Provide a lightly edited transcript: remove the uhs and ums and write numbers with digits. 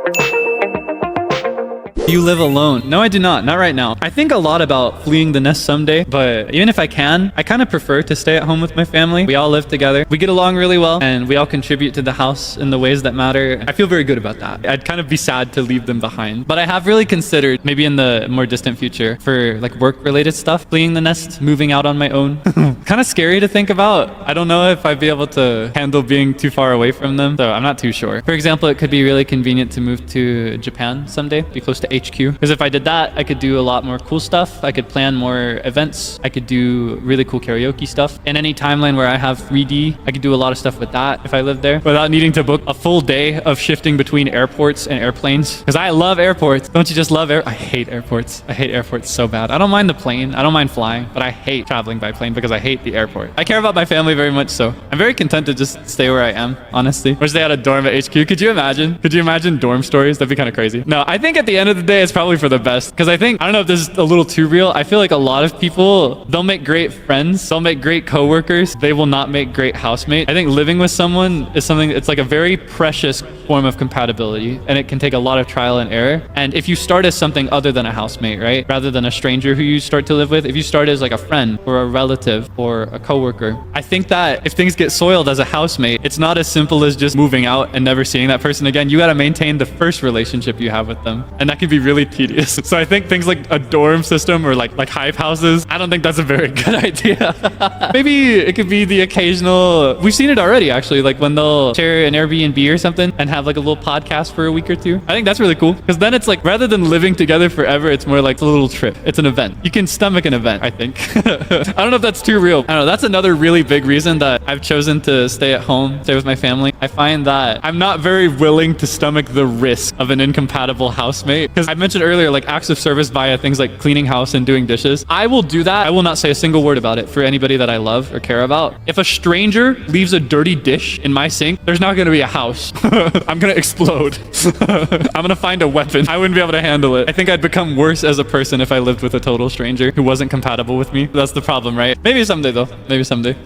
Do you live alone? No, I do not. Not right now. I think a lot about fleeing the nest someday, but even if I can, I kind of prefer to stay at home with my family. We all live together. We get along really well, and we all contribute to the house in the ways that matter. I feel very good about that. I'd kind of be sad to leave them behind. But I have really considered, maybe in the more distant future, for like work-related stuff, fleeing the nest, moving out on my own. Kind of scary to think about. I don't know if I'd be able to handle being too far away from them, so I'm not too sure. For example, it could be really convenient to move to Japan someday, be close to HQ. Because if I did that, I could do a lot more cool stuff. I could plan more events. I could do really cool karaoke stuff. In any timeline where I have 3D, I could do a lot of stuff with that if I lived there without needing to book a full day of shifting between airports and airplanes. Because I love airports. Don't you just love I hate airports. I hate airports so bad. I don't mind the plane. I don't mind flying, but I hate traveling by plane because I hate the airport. I care about my family very much, so I'm very content to just stay where I am, honestly. Or stay at a dorm at HQ. Could you imagine? Could you imagine dorm stories? That'd be kind of crazy. No, I think at the end of the day, it's probably for the best. Because I think, I don't know if this is a little too real. I feel like a lot of people, they'll make great friends. They'll make great coworkers. They will not make great housemates. I think living with someone is something, it's like a very precious form of compatibility. And it can take a lot of trial and error. And if you start as something other than a housemate, right? Rather than a stranger who you start to live with, if you start as like a friend or a relative or a coworker, I think that if things get soiled as a housemate, it's not as simple as just moving out and never seeing that person again. You got to maintain the first relationship you have with them. And that can be really tedious. So I think things like a dorm system or like hive houses, I don't think that's a very good idea. Maybe it could be the occasional, we've seen it already actually, like when they'll share an Airbnb or something and have like a little podcast for a week or two. I think that's really cool because then it's like, rather than living together forever, it's more like a little trip. It's an event. You can stomach an event, I think. I don't know if that's too real. I don't know. That's another really big reason that I've chosen to stay at home, stay with my family. I find that I'm not very willing to stomach the risk of an incompatible housemate because I mentioned earlier, like acts of service via things like cleaning house and doing dishes. I will do that. I will not say a single word about it for anybody that I love or care about. If a stranger leaves a dirty dish in my sink, there's not going to be a house. I'm going to explode. I'm going to find a weapon. I wouldn't be able to handle it. I think I'd become worse as a person if I lived with a total stranger who wasn't compatible with me. That's the problem, right? Maybe someday though. Maybe someday.